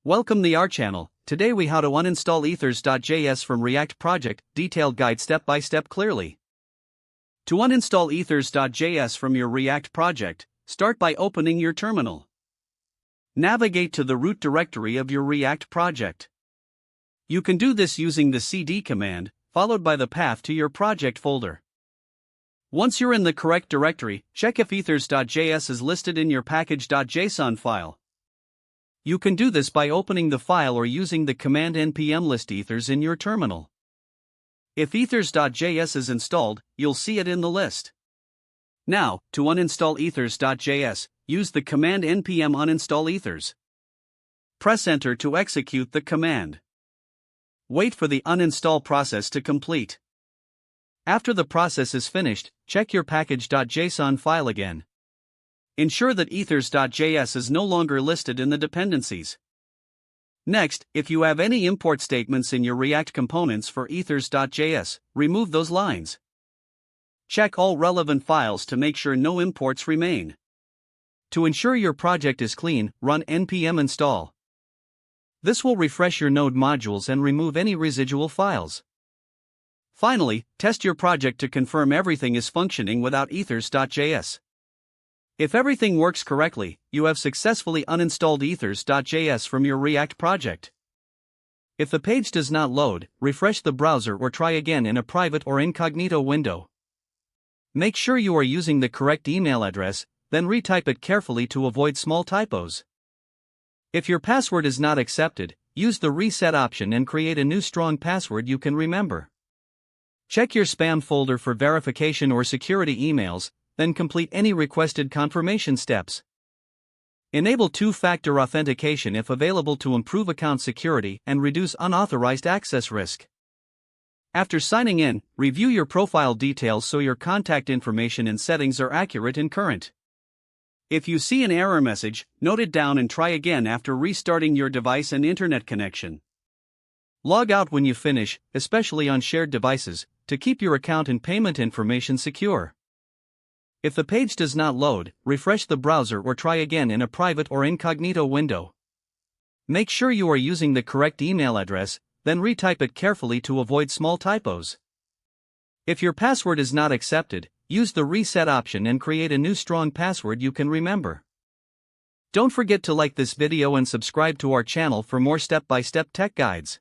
Welcome to our channel. Today we how to uninstall ethers.js from React project, detailed guide step by step clearly. To uninstall ethers.js from your React project, start by opening your terminal. Navigate to the root directory of your React project. You can do this using the cd command, followed by the path to your project folder. Once you're in the correct directory, check if ethers.js is listed in your package.json file. You can do this by opening the file or using the command npm list ethers in your terminal. If ethers.js is installed, you'll see it in the list. Now, to uninstall ethers.js, use the command npm uninstall ethers. Press enter to execute the command. Wait for the uninstall process to complete. After the process is finished, check your package.json file again. Ensure that ethers.js is no longer listed in the dependencies. Next, if you have any import statements in your React components for ethers.js, remove those lines. Check all relevant files to make sure no imports remain. To ensure your project is clean, run npm install. This will refresh your node modules and remove any residual files. Finally, test your project to confirm everything is functioning without ethers.js. If everything works correctly, you have successfully uninstalled ethers.js from your React project. If the page does not load, refresh the browser or try again in a private or incognito window. Make sure you are using the correct email address, then retype it carefully to avoid small typos. If your password is not accepted, use the reset option and create a new strong password you can remember. Check your spam folder for verification or security emails, then complete any requested confirmation steps. Enable two-factor authentication if available to improve account security and reduce unauthorized access risk. After signing in, review your profile details so your contact information and settings are accurate and current. If you see an error message, note it down and try again after restarting your device and internet connection. Log out when you finish, especially on shared devices, to keep your account and payment information secure. If the page does not load, refresh the browser or try again in a private or incognito window. Make sure you are using the correct email address, then retype it carefully to avoid small typos. If your password is not accepted, use the reset option and create a new strong password you can remember. Don't forget to like this video and subscribe to our channel for more step-by-step tech guides.